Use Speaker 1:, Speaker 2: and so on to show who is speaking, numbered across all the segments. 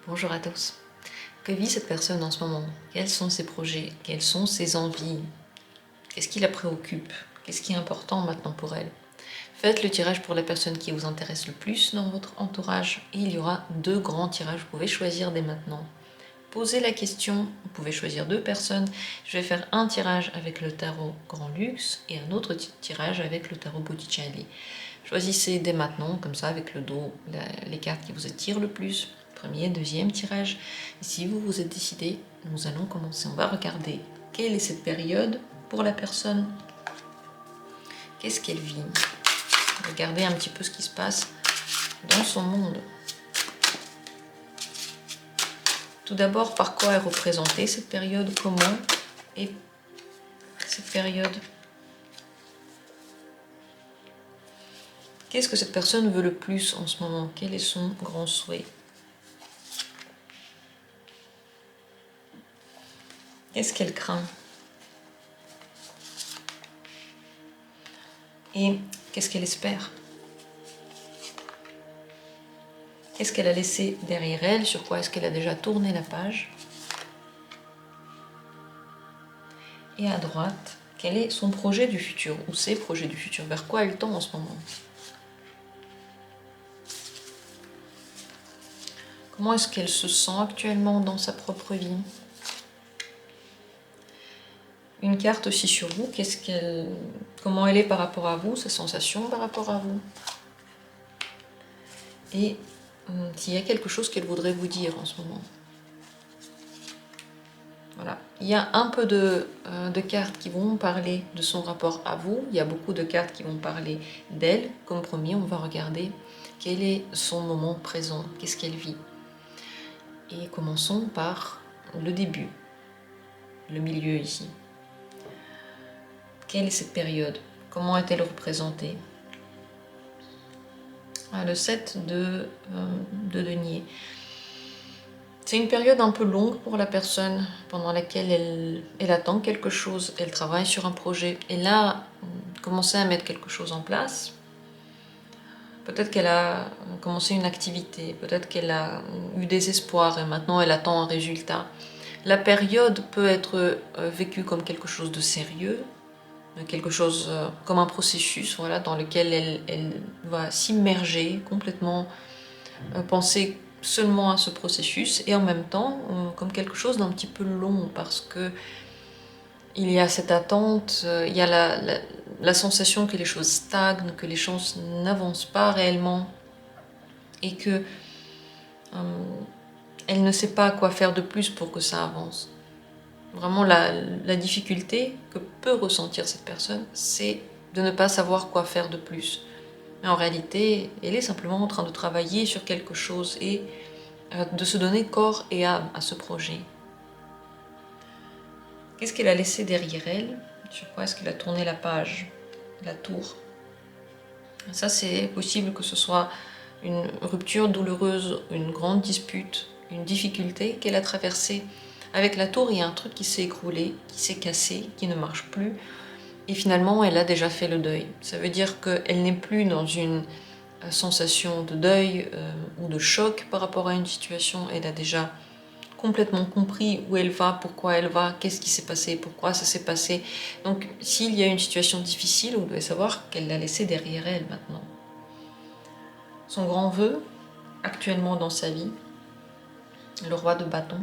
Speaker 1: Bonjour à tous. Que vit cette personne en ce moment? Quels sont ses projets? Quelles sont ses envies? Qu'est-ce qui la préoccupe? Qu'est-ce qui est important maintenant pour elle? Faites le tirage pour la personne qui vous intéresse le plus dans votre entourage. Et il y aura 2 grands tirages, vous pouvez choisir dès maintenant. Posez la question, vous pouvez choisir 2 personnes. Je vais faire un tirage avec le tarot Grand Luxe et un autre tirage avec le tarot Botticelli. Choisissez dès maintenant, comme ça, avec le dos, les cartes qui vous attirent le plus. Premier, deuxième tirage. Et si vous vous êtes décidé, nous allons commencer. On va regarder quelle est cette période pour la personne. Qu'est-ce qu'elle vit? Regardez un petit peu ce qui se passe dans son monde. Tout d'abord, par quoi est représentée cette période? Comment est cette période? Qu'est-ce que cette personne veut le plus en ce moment? Quel est son grand souhait? Qu'est-ce qu'elle craint? Et qu'est-ce qu'elle espère? Qu'est-ce qu'elle a laissé derrière elle? Sur quoi est-ce qu'elle a déjà tourné la page? Et à droite, quel est son projet du futur? Ou ses projets du futur? Vers quoi elle tend en ce moment? Comment est-ce qu'elle se sent actuellement dans sa propre vie? Une carte aussi sur vous, comment elle est par rapport à vous, sa sensation par rapport à vous. Et s'il y a quelque chose qu'elle voudrait vous dire en ce moment. Voilà. Il y a un peu de cartes qui vont parler de son rapport à vous. Il y a beaucoup de cartes qui vont parler d'elle. Comme premier, on va regarder quel est son moment présent, qu'est-ce qu'elle vit. Et commençons par le début, le milieu ici. Quelle est cette période? Comment est-elle représentée? Le 7 de denier. C'est une période un peu longue pour la personne pendant laquelle elle attend quelque chose, elle travaille sur un projet. Elle a commencé à mettre quelque chose en place. Peut-être qu'elle a commencé une activité, peut-être qu'elle a eu des espoirs et maintenant elle attend un résultat. La période peut être vécue comme quelque chose de sérieux, quelque chose comme un processus, voilà, dans lequel elle va s'immerger complètement, penser seulement à ce processus et en même temps comme quelque chose d'un petit peu long parce que il y a cette attente, il y a la sensation que les choses stagnent, que les choses n'avancent pas réellement et que elle ne sait pas quoi faire de plus pour que ça avance. Vraiment la difficulté que peut ressentir cette personne, c'est de ne pas savoir quoi faire de plus. Mais en réalité, elle est simplement en train de travailler sur quelque chose et de se donner corps et âme à ce projet. Qu'est-ce qu'elle a laissé derrière elle? Sur quoi est-ce qu'elle a tourné la page? La tour. Ça, c'est possible que ce soit une rupture douloureuse, une grande dispute, une difficulté qu'elle a traversée. Avec la tour, il y a un truc qui s'est écroulé, qui s'est cassé, qui ne marche plus. Et finalement, elle a déjà fait le deuil. Ça veut dire qu'elle n'est plus dans une sensation de deuil ou de choc par rapport à une situation. Elle a déjà complètement compris où elle va, pourquoi elle va, qu'est-ce qui s'est passé, pourquoi ça s'est passé. Donc s'il y a une situation difficile, vous devez savoir qu'elle l'a laissée derrière elle maintenant. Son grand vœu, actuellement dans sa vie, le roi de bâton,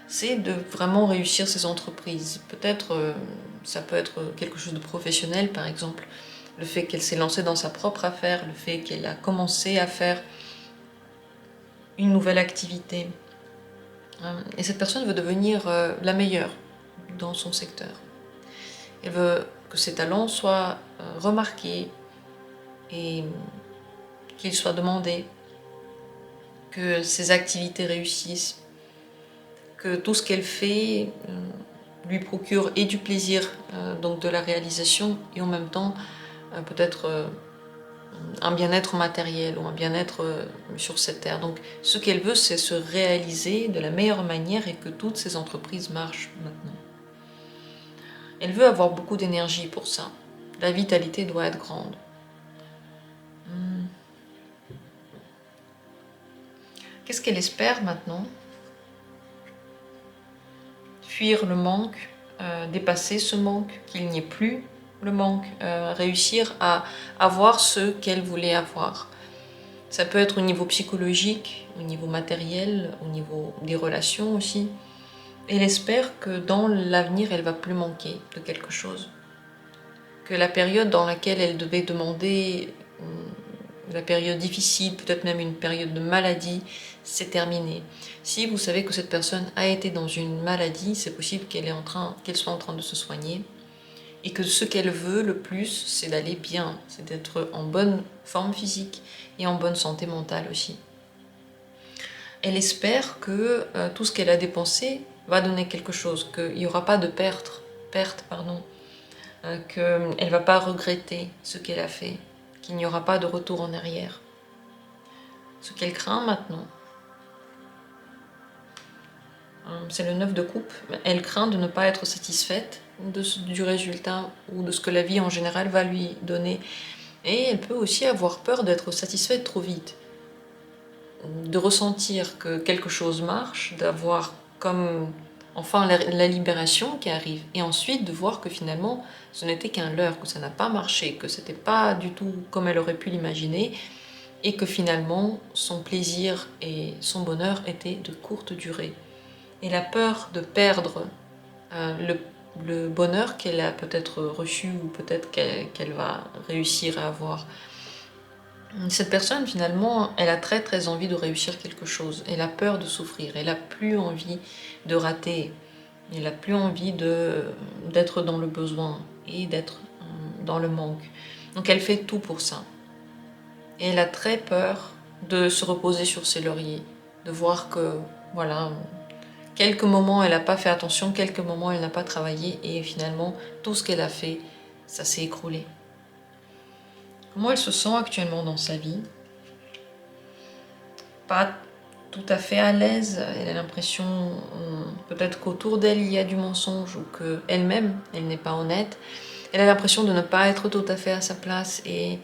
Speaker 1: c'est de vraiment réussir ses entreprises. Peut-être, ça peut être quelque chose de professionnel, par exemple, le fait qu'elle s'est lancée dans sa propre affaire, le fait qu'elle a commencé à faire une nouvelle activité. Et cette personne veut devenir la meilleure dans son secteur. Elle veut que ses talents soient remarqués et qu'ils soient demandés, que ses activités réussissent, que tout ce qu'elle fait lui procure et du plaisir, donc de la réalisation, et en même temps peut-être un bien-être matériel ou un bien-être sur cette terre. Donc ce qu'elle veut, c'est se réaliser de la meilleure manière et que toutes ces entreprises marchent maintenant. Elle veut avoir beaucoup d'énergie pour ça. La vitalité doit être grande. Qu'est-ce qu'elle espère maintenant? Fuir le manque, dépasser ce manque, qu'il n'y ait plus le manque, réussir à avoir ce qu'elle voulait avoir. Ça peut être au niveau psychologique, au niveau matériel, au niveau des relations aussi. Elle espère que dans l'avenir, elle va plus manquer de quelque chose. Que la période dans laquelle elle devait demander, la période difficile, peut-être même une période de maladie, c'est terminé. Si vous savez que cette personne a été dans une maladie, c'est possible qu'elle soit en train de se soigner. Et que ce qu'elle veut le plus, c'est d'aller bien, c'est d'être en bonne forme physique et en bonne santé mentale aussi. Elle espère que tout ce qu'elle a dépensé va donner quelque chose, qu'il n'y aura pas de perte, qu'elle ne va pas regretter ce qu'elle a fait, qu'il n'y aura pas de retour en arrière. Ce qu'elle craint maintenant, c'est le 9 de coupe. Elle craint de ne pas être satisfaite du résultat ou de ce que la vie en général va lui donner. Et elle peut aussi avoir peur d'être satisfaite trop vite, de ressentir que quelque chose marche, d'avoir comme enfin la libération qui arrive, et ensuite de voir que finalement ce n'était qu'un leurre, que ça n'a pas marché, que c'était pas du tout comme elle aurait pu l'imaginer, et que finalement son plaisir et son bonheur étaient de courte durée. Et la peur de perdre le bonheur qu'elle a peut-être reçu ou peut-être qu'elle va réussir à avoir. Cette personne, finalement, elle a très très envie de réussir quelque chose. Elle a peur de souffrir. Elle n'a plus envie de rater. Elle n'a plus envie d'être dans le besoin et d'être dans le manque. Donc elle fait tout pour ça. Et elle a très peur de se reposer sur ses lauriers. De voir que, voilà, quelques moments elle n'a pas fait attention, quelques moments elle n'a pas travaillé et finalement tout ce qu'elle a fait, ça s'est écroulé. Comment elle se sent actuellement dans sa vie? Pas tout à fait à l'aise, elle a l'impression peut-être qu'autour d'elle il y a du mensonge ou qu'elle-même, elle n'est pas honnête. Elle a l'impression de ne pas être tout à fait à sa place et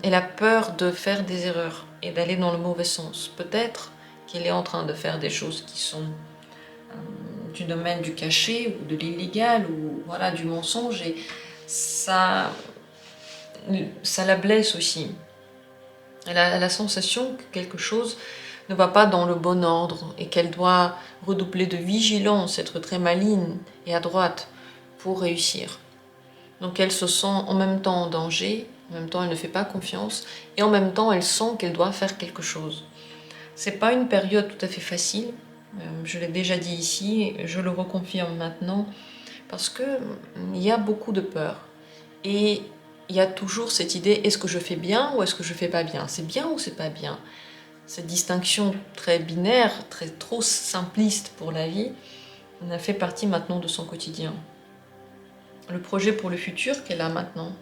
Speaker 1: elle a peur de faire des erreurs et d'aller dans le mauvais sens. Peut-être qu'elle est en train de faire des choses qui sont du domaine du caché ou de l'illégal ou voilà, du mensonge et ça la blesse aussi. Elle a la sensation que quelque chose ne va pas dans le bon ordre et qu'elle doit redoubler de vigilance, être très maligne et adroite pour réussir. Donc elle se sent en même temps en danger, en même temps elle ne fait pas confiance et en même temps elle sent qu'elle doit faire quelque chose. C'est pas une période tout à fait facile, je l'ai déjà dit ici, je le reconfirme maintenant, parce que il y a beaucoup de peur. Et il y a toujours cette idée, est-ce que je fais bien ou est-ce que je fais pas bien? C'est bien ou c'est pas bien? Cette distinction très binaire, trop simpliste pour la vie, en a fait partie maintenant de son quotidien. Le projet pour le futur qu'elle a maintenant,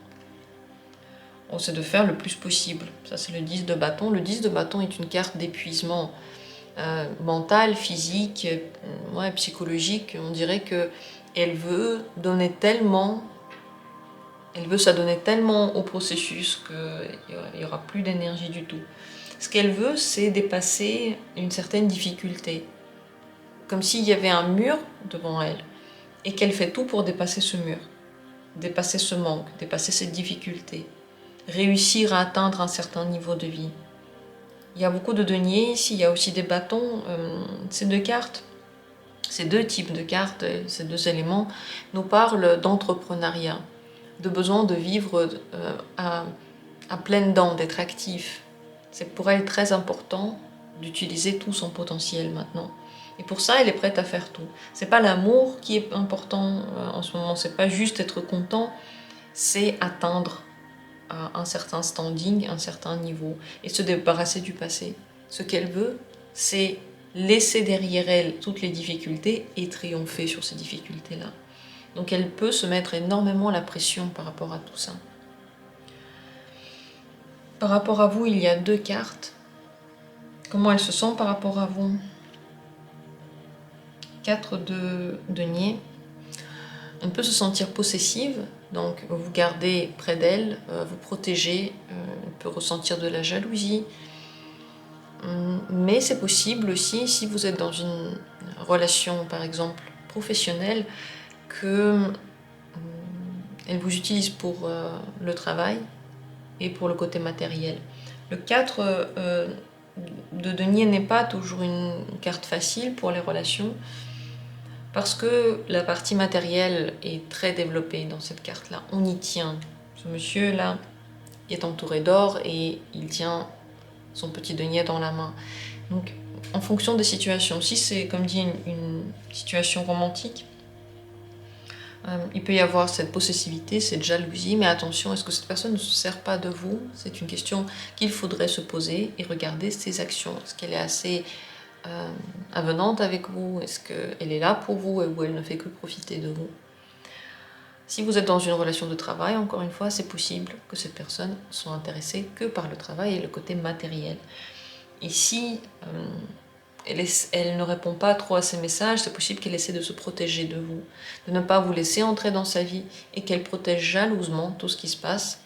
Speaker 1: c'est de faire le plus possible. Ça c'est le 10 de bâton. Le 10 de bâton est une carte d'épuisement mental, physique, psychologique. On dirait qu'elle veut donner tellement, elle veut s'adonner tellement au processus qu'il n'y aura plus d'énergie du tout. Ce qu'elle veut, c'est dépasser une certaine difficulté. Comme s'il y avait un mur devant elle et qu'elle fait tout pour dépasser ce mur, dépasser ce manque, dépasser cette difficulté, réussir à atteindre un certain niveau de vie. Il y a beaucoup de deniers ici, il y a aussi des bâtons. Ces deux cartes, ces deux types de cartes, ces deux éléments nous parlent d'entrepreneuriat, de besoin de vivre à pleines dents, d'être actif. C'est pour elle très important d'utiliser tout son potentiel maintenant. Et pour ça, elle est prête à faire tout. C'est pas l'amour qui est important en ce moment, c'est pas juste être content, c'est atteindre un certain standing, un certain niveau, et se débarrasser du passé. Ce qu'elle veut, c'est laisser derrière elle toutes les difficultés et triompher sur ces difficultés-là. Donc elle peut se mettre énormément la pression par rapport à tout ça. Par rapport à vous, il y a deux cartes. Comment elle se sent par rapport à vous? 4 de denier. On peut se sentir possessive, donc vous gardez près d'elle, vous protégez, on peut ressentir de la jalousie. Mais c'est possible aussi, si vous êtes dans une relation, par exemple, professionnelle, que elle vous utilise pour le travail et pour le côté matériel. Le 4 de denier n'est pas toujours une carte facile pour les relations, parce que la partie matérielle est très développée dans cette carte-là. On y tient. Ce monsieur-là est entouré d'or et il tient son petit denier dans la main. Donc, en fonction des situations, si c'est, comme dit, une situation romantique, il peut y avoir cette possessivité, cette jalousie, mais attention, est-ce que cette personne ne se sert pas de vous? C'est une question qu'il faudrait se poser et regarder ses actions. Est-ce qu'elle est assez avenante avec vous? Est-ce qu'elle est là pour vous ou elle ne fait que profiter de vous? Si vous êtes dans une relation de travail, encore une fois, c'est possible que cette personne soit intéressée que par le travail et le côté matériel. Et si elle ne répond pas trop à ces messages, c'est possible qu'elle essaie de se protéger de vous, de ne pas vous laisser entrer dans sa vie et qu'elle protège jalousement tout ce qui se passe,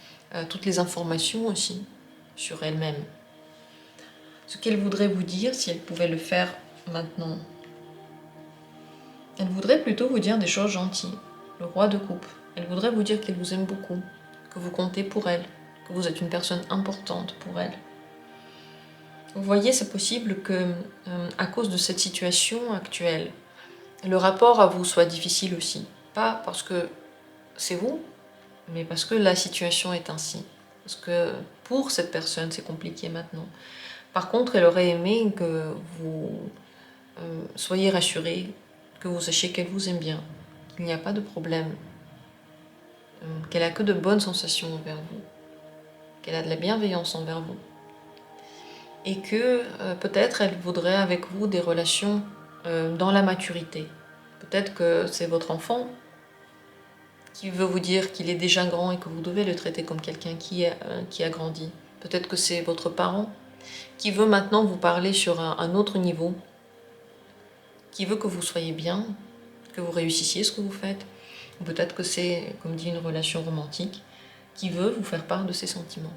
Speaker 1: toutes les informations aussi sur elle-même. Ce qu'elle voudrait vous dire, si elle pouvait le faire maintenant, elle voudrait plutôt vous dire des choses gentilles. Le roi de coupe. Elle voudrait vous dire qu'elle vous aime beaucoup, que vous comptez pour elle, que vous êtes une personne importante pour elle. Vous voyez, c'est possible que, à cause de cette situation actuelle, le rapport à vous soit difficile aussi. Pas parce que c'est vous, mais parce que la situation est ainsi. Parce que pour cette personne, c'est compliqué maintenant. Par contre, elle aurait aimé que vous soyez rassurés, que vous sachiez qu'elle vous aime bien, qu'il n'y a pas de problème, qu'elle a que de bonnes sensations envers vous, qu'elle a de la bienveillance envers vous. Et que peut-être elle voudrait avec vous des relations dans la maturité. Peut-être que c'est votre enfant qui veut vous dire qu'il est déjà grand et que vous devez le traiter comme quelqu'un qui a grandi. Peut-être que c'est votre parent qui veut maintenant vous parler sur un autre niveau, qui veut que vous soyez bien, que vous réussissiez ce que vous faites. Ou peut-être que c'est, comme dit, une relation romantique qui veut vous faire part de ses sentiments.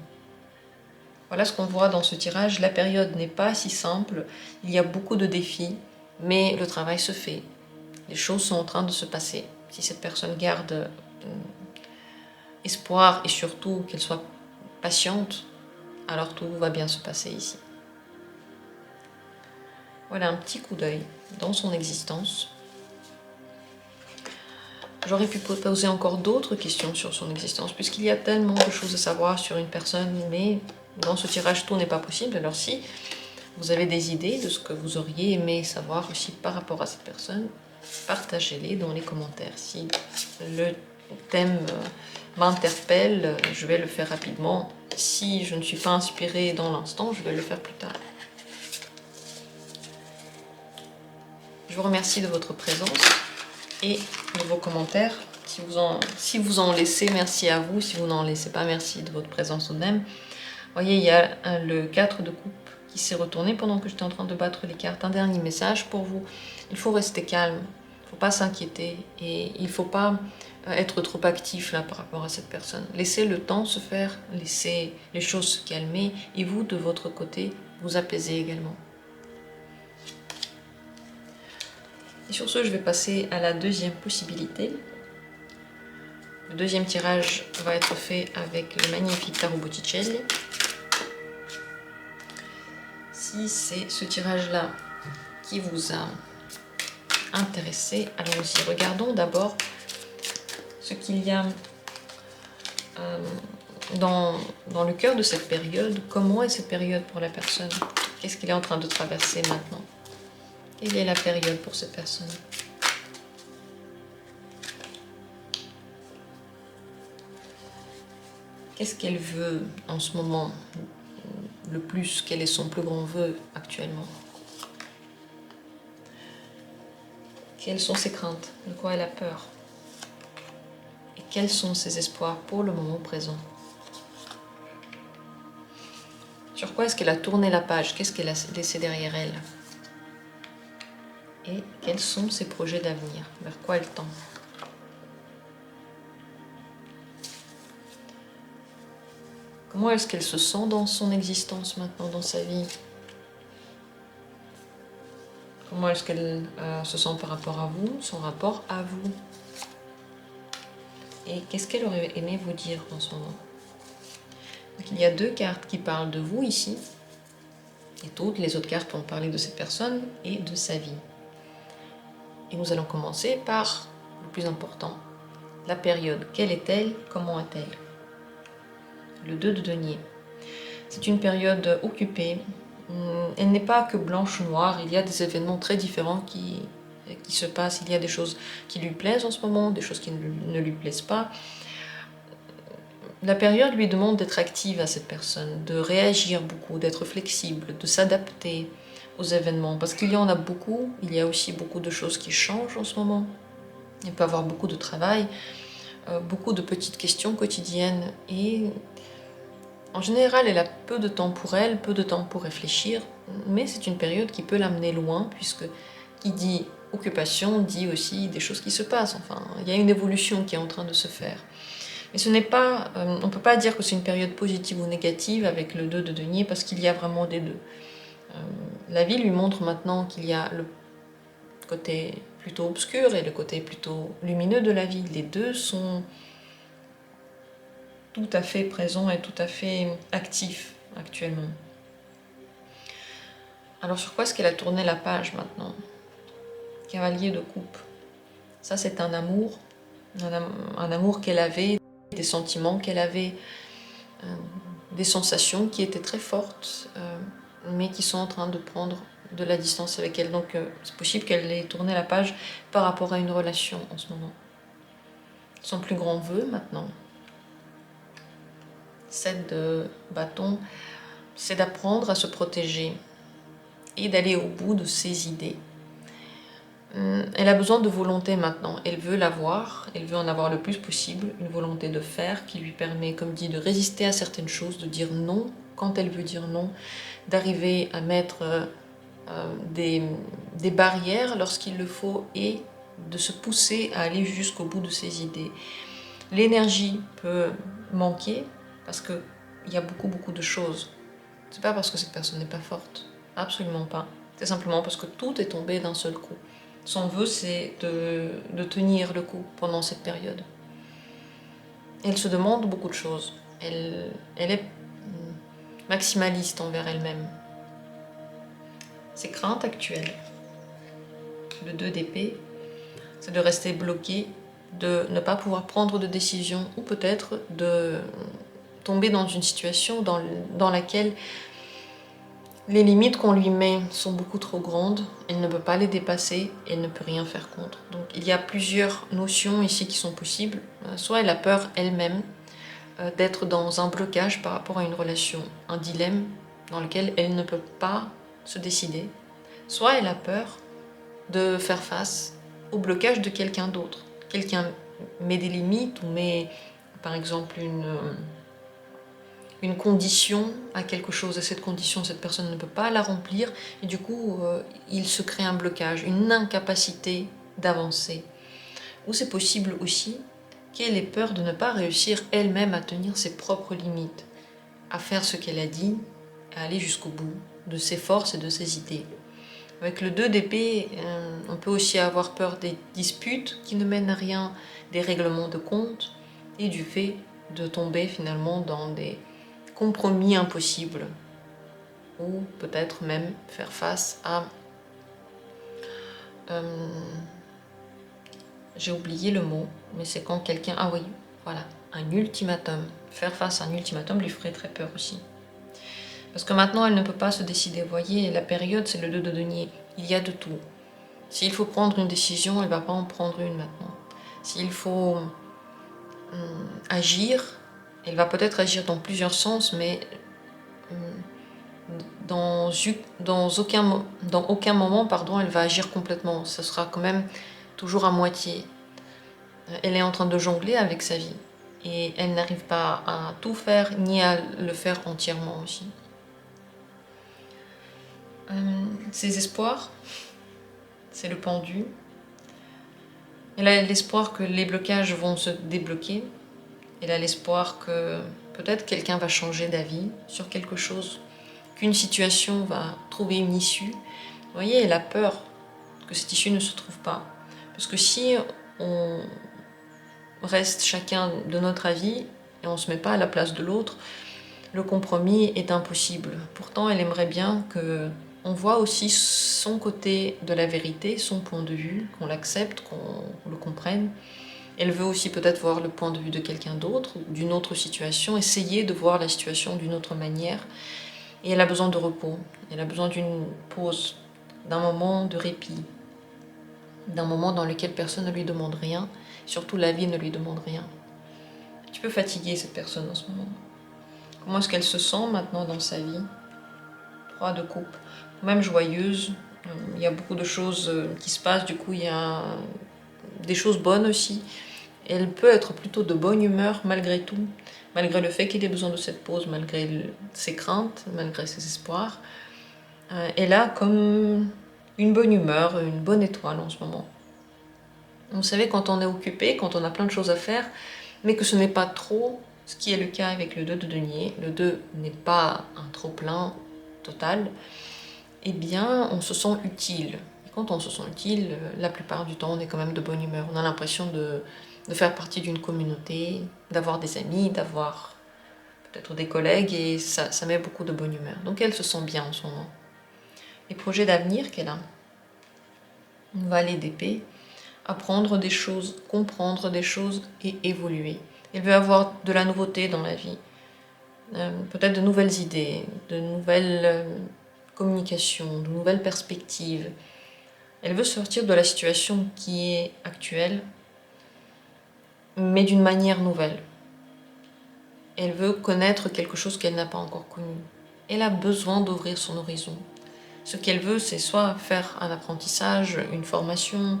Speaker 1: Voilà ce qu'on voit dans ce tirage. La période n'est pas si simple, il y a beaucoup de défis, mais le travail se fait. Les choses sont en train de se passer. Si cette personne garde espoir et surtout qu'elle soit patiente, alors tout va bien se passer ici. Voilà un petit coup d'œil dans son existence. J'aurais pu poser encore d'autres questions sur son existence, puisqu'il y a tellement de choses à savoir sur une personne, mais dans ce tirage, tout n'est pas possible. Alors si vous avez des idées de ce que vous auriez aimé savoir aussi par rapport à cette personne, partagez-les dans les commentaires. Si le thème m'interpelle, je vais le faire rapidement. Si je ne suis pas inspirée dans l'instant, je vais le faire plus tard. Je vous remercie de votre présence et de vos commentaires. Si vous en laissez, merci à vous. Si vous n'en laissez pas, merci de votre présence tout de même. Vous voyez, il y a le 4 de coupe qui s'est retourné pendant que j'étais en train de battre les cartes. Un dernier message pour vous. Il faut rester calme. Il ne faut pas s'inquiéter. Et il ne faut pas être trop actif là par rapport à cette personne. Laissez le temps se faire. Laissez les choses se calmer. Et vous, de votre côté, vous apaiser également. Et sur ce, je vais passer à la deuxième possibilité. Le deuxième tirage va être fait avec le magnifique tarot Botticelli. Si c'est ce tirage-là qui vous a intéressé, allons-y. Regardons d'abord ce qu'il y a dans le cœur de cette période. Comment est cette période pour la personne? Qu'est-ce qu'il est en train de traverser maintenant? Quelle est la période pour cette personne? Qu'est-ce qu'elle veut en ce moment le plus? Quel est son plus grand vœu actuellement? Quelles sont ses craintes? De quoi elle a peur? Et quels sont ses espoirs pour le moment présent? Sur quoi est-ce qu'elle a tourné la page? Qu'est-ce qu'elle a laissé derrière elle? Et quels sont ses projets d'avenir? Vers quoi elle tend? Comment est-ce qu'elle se sent dans son existence maintenant, dans sa vie? Comment est-ce qu'elle se sent par rapport à vous, son rapport à vous. Et qu'est-ce qu'elle aurait aimé vous dire en ce moment? Donc, il y a 2 cartes qui parlent de vous ici. Et toutes les autres cartes vont parler de cette personne et de sa vie. Et nous allons commencer par le plus important, la période. Quelle est-elle? Comment est-elle? Le 2 de denier. C'est une période occupée. Elle n'est pas que blanche ou noire. Il y a des événements très différents qui se passent. Il y a des choses qui lui plaisent en ce moment, des choses qui ne lui plaisent pas. La période lui demande d'être active à cette personne, de réagir beaucoup, d'être flexible, de s'adapter aux événements. Parce qu'il y en a beaucoup, il y a aussi beaucoup de choses qui changent en ce moment. Il peut y avoir beaucoup de travail, beaucoup de petites questions quotidiennes. Et en général, elle a peu de temps pour elle, peu de temps pour réfléchir. Mais c'est une période qui peut l'amener loin, puisque qui dit occupation dit aussi des choses qui se passent. Enfin, il y a une évolution qui est en train de se faire. Mais ce n'est pas, on ne peut pas dire que c'est une période positive ou négative avec le 2 de denier, parce qu'il y a vraiment des deux. La vie lui montre maintenant qu'il y a le côté plutôt obscur et le côté plutôt lumineux de la vie. Les deux sont tout à fait présents et tout à fait actifs actuellement. Alors sur quoi est-ce qu'elle a tourné la page maintenant? Cavalier de coupe. Ça c'est un amour qu'elle avait, des sentiments qu'elle avait, des sensations qui étaient très fortes, mais qui sont en train de prendre de la distance avec elle. Donc c'est possible qu'elle ait tourné la page par rapport à une relation en ce moment. Son plus grand vœu maintenant, 7 de bâton, c'est d'apprendre à se protéger et d'aller au bout de ses idées. Elle a besoin de volonté maintenant, elle veut l'avoir, elle veut en avoir le plus possible, une volonté de faire qui lui permet, comme dit, de résister à certaines choses, de dire non quand elle veut dire non, d'arriver à mettre des barrières lorsqu'il le faut et de se pousser à aller jusqu'au bout de ses idées. L'énergie peut manquer parce qu'il y a beaucoup de choses. C'est pas parce que cette personne n'est pas forte, absolument pas. C'est simplement parce que tout est tombé d'un seul coup. Son vœu, c'est de tenir le coup pendant cette période. Elle se demande beaucoup de choses. Elle est maximaliste envers elle-même. Ses craintes actuelles, le 2 d'épée, c'est de rester bloqué, de ne pas pouvoir prendre de décision ou peut-être de tomber dans une situation dans laquelle les limites qu'on lui met sont beaucoup trop grandes, elle ne peut pas les dépasser, elle ne peut rien faire contre. Donc il y a plusieurs notions ici qui sont possibles. Soit elle a peur elle-même d'être dans un blocage par rapport à une relation, un dilemme dans lequel elle ne peut pas se décider. Soit elle a peur de faire face au blocage de quelqu'un d'autre. Quelqu'un met des limites ou met par exemple une condition à quelque chose, et cette condition, cette personne ne peut pas la remplir, et du coup, il se crée un blocage, une incapacité d'avancer. Ou c'est possible aussi qu'elle ait peur de ne pas réussir elle-même à tenir ses propres limites, à faire ce qu'elle a dit, à aller jusqu'au bout de ses forces et de ses idées. Avec le 2 d'épée, on peut aussi avoir peur des disputes qui ne mènent à rien, des règlements de compte, et du fait de tomber finalement dans des compromis impossibles, ou peut-être même faire face à... j'ai oublié le mot, mais c'est quand quelqu'un... Ah oui, voilà, un ultimatum. Faire face à un ultimatum lui ferait très peur aussi. Parce que maintenant, elle ne peut pas se décider. Vous voyez, la période, c'est le 2 de denier. Il y a de tout. S'il faut prendre une décision, elle ne va pas en prendre une maintenant. S'il faut agir, elle va peut-être agir dans plusieurs sens, mais dans aucun moment, elle va agir complètement. Ce sera quand même toujours à moitié. Elle est en train de jongler avec sa vie. Et elle n'arrive pas à tout faire, ni à le faire entièrement aussi. Ses espoirs, c'est le pendu. Elle a l'espoir que les blocages vont se débloquer. Elle a l'espoir que peut-être quelqu'un va changer d'avis sur quelque chose, qu'une situation va trouver une issue. Vous voyez, elle a peur que cette issue ne se trouve pas. Parce que si on reste chacun de notre avis et on ne se met pas à la place de l'autre, le compromis est impossible. Pourtant, elle aimerait bien qu'on voit aussi son côté de la vérité, son point de vue, qu'on l'accepte, qu'on le comprenne. Elle veut aussi peut-être voir le point de vue de quelqu'un d'autre, d'une autre situation, essayer de voir la situation d'une autre manière. Et elle a besoin de repos, elle a besoin d'une pause, d'un moment de répit, d'un moment dans lequel personne ne lui demande rien, surtout la vie ne lui demande rien. Tu peux fatiguer cette personne en ce moment. Comment est-ce qu'elle se sent maintenant dans sa vie? 3 de coupe, même joyeuse. Il y a beaucoup de choses qui se passent, du coup il y a des choses bonnes aussi. Elle peut être plutôt de bonne humeur malgré tout, malgré le fait qu'elle ait besoin de cette pause, malgré ses craintes, malgré ses espoirs. Elle a comme une bonne humeur, une bonne étoile en ce moment. Vous savez, quand on est occupé, quand on a plein de choses à faire, mais que ce n'est pas trop, ce qui est le cas avec le 2 de denier, le 2 n'est pas un trop-plein total, eh bien, on se sent utile. Et quand on se sent utile, la plupart du temps, on est quand même de bonne humeur. On a l'impression de faire partie d'une communauté, d'avoir des amis, d'avoir peut-être des collègues, et ça met beaucoup de bonne humeur. Donc elle se sent bien en ce moment. Les projets d'avenir qu'elle a, une valet d'épée, apprendre des choses, comprendre des choses et évoluer. Elle veut avoir de la nouveauté dans la vie, peut-être de nouvelles idées, de nouvelles communications, de nouvelles perspectives. Elle veut sortir de la situation qui est actuelle, mais d'une manière nouvelle. Elle veut connaître quelque chose qu'elle n'a pas encore connu. Elle a besoin d'ouvrir son horizon. Ce qu'elle veut, c'est soit faire un apprentissage, une formation,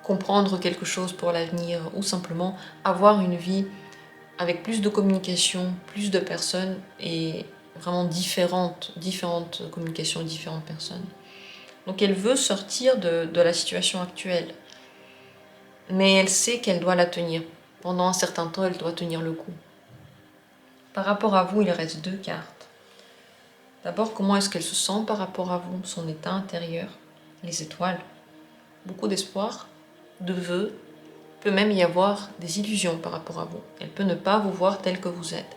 Speaker 1: comprendre quelque chose pour l'avenir, ou simplement avoir une vie avec plus de communication, plus de personnes, et vraiment différentes communications, différentes personnes. Donc elle veut sortir de la situation actuelle. Mais elle sait qu'elle doit la tenir. Pendant un certain temps, elle doit tenir le coup. Par rapport à vous, il reste 2 cartes. D'abord, comment est-ce qu'elle se sent par rapport à vous, son état intérieur, les étoiles. Beaucoup d'espoir, de vœux, peut même y avoir des illusions par rapport à vous. Elle peut ne pas vous voir tel que vous êtes.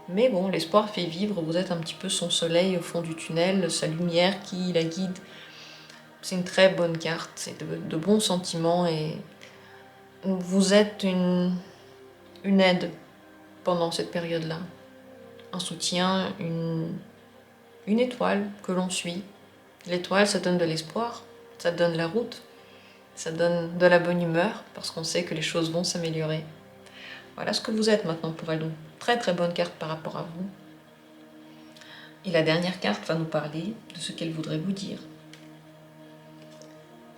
Speaker 1: Mais bon, l'espoir fait vivre, vous êtes un petit peu son soleil au fond du tunnel, sa lumière qui la guide. C'est une très bonne carte, c'est de bons sentiments, et vous êtes une aide pendant cette période-là. Un soutien, une étoile que l'on suit. L'étoile, ça donne de l'espoir, ça donne la route, ça donne de la bonne humeur, parce qu'on sait que les choses vont s'améliorer. Voilà ce que vous êtes maintenant pour elle. Donc, très très bonne carte par rapport à vous. Et la dernière carte va nous parler de ce qu'elle voudrait vous dire.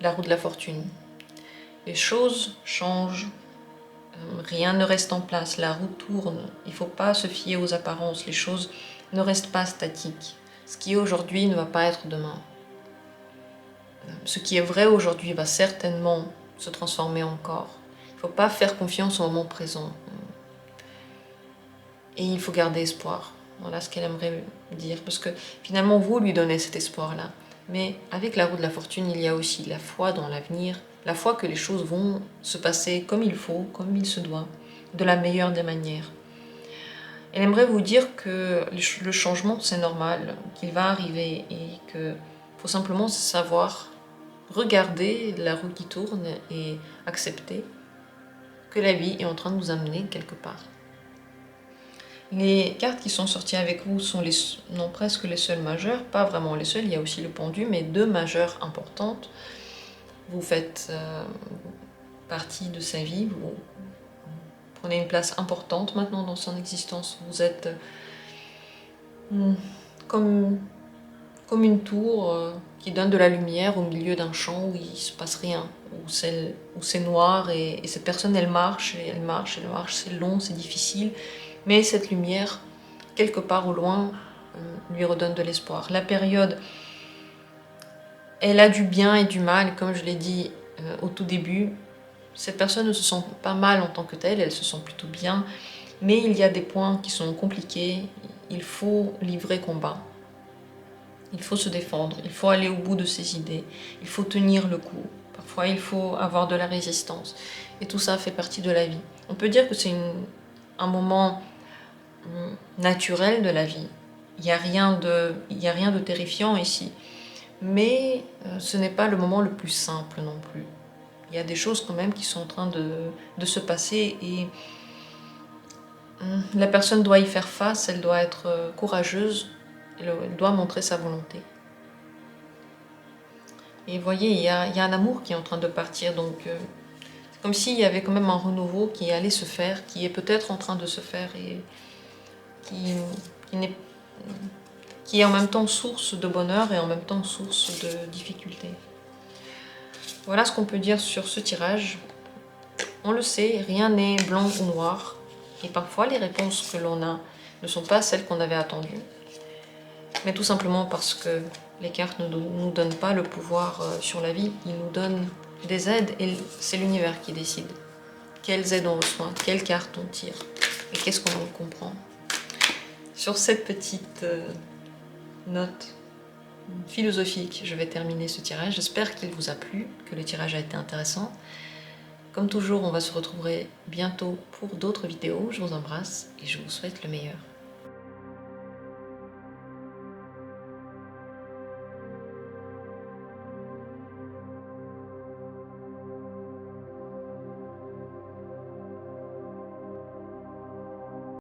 Speaker 1: La roue de la fortune. Les choses changent, rien ne reste en place, la roue tourne. Il ne faut pas se fier aux apparences, les choses ne restent pas statiques. Ce qui est aujourd'hui ne va pas être demain. Ce qui est vrai aujourd'hui va certainement se transformer encore. Il ne faut pas faire confiance au moment présent. Et il faut garder espoir. Voilà ce qu'elle aimerait dire. Parce que finalement, vous lui donnez cet espoir-là. Mais avec la roue de la fortune, il y a aussi la foi dans l'avenir, la foi que les choses vont se passer comme il faut, comme il se doit, de la meilleure des manières. Elle aimerait vous dire que le changement, c'est normal, qu'il va arriver, et qu'il faut simplement savoir regarder la roue qui tourne et accepter que la vie est en train de nous amener quelque part. Les cartes qui sont sorties avec vous sont presque les seules majeures, pas vraiment les seules, il y a aussi le pendu, mais 2 majeures importantes. Vous faites partie de sa vie, vous prenez une place importante maintenant dans son existence. Vous êtes comme une tour qui donne de la lumière au milieu d'un champ où il ne se passe rien, où c'est noir, et cette personne elle marche, et elle marche, c'est long, c'est difficile, mais cette lumière, quelque part au loin, lui redonne de l'espoir. La période, elle a du bien et du mal, comme je l'ai dit au tout début. Cette personne ne se sent pas mal en tant que telle, elle se sent plutôt bien, mais il y a des points qui sont compliqués, il faut livrer combat. Il faut se défendre, il faut aller au bout de ses idées, il faut tenir le coup. Parfois, il faut avoir de la résistance. Et tout ça fait partie de la vie. On peut dire que c'est un moment naturel de la vie. Il n'y a rien de terrifiant ici. Mais ce n'est pas le moment le plus simple non plus. Il y a des choses quand même qui sont en train de se passer et la personne doit y faire face, elle doit être courageuse, elle doit montrer sa volonté. Et vous voyez, il y a un amour qui est en train de partir, donc c'est comme s'il y avait quand même un renouveau qui allait se faire, qui est peut-être en train de se faire et qui est en même temps source de bonheur et en même temps source de difficulté. Voilà ce qu'on peut dire sur ce tirage. On le sait, rien n'est blanc ou noir. Et parfois, les réponses que l'on a ne sont pas celles qu'on avait attendues. Mais tout simplement parce que les cartes ne nous donnent pas le pouvoir sur la vie. Ils nous donnent des aides et c'est l'univers qui décide. Quelles aides on reçoit, quelles cartes on tire et qu'est-ce qu'on en comprend. Sur cette petite note philosophique, je vais terminer ce tirage. J'espère qu'il vous a plu, que le tirage a été intéressant. Comme toujours, on va se retrouver bientôt pour d'autres vidéos. Je vous embrasse et je vous souhaite le meilleur.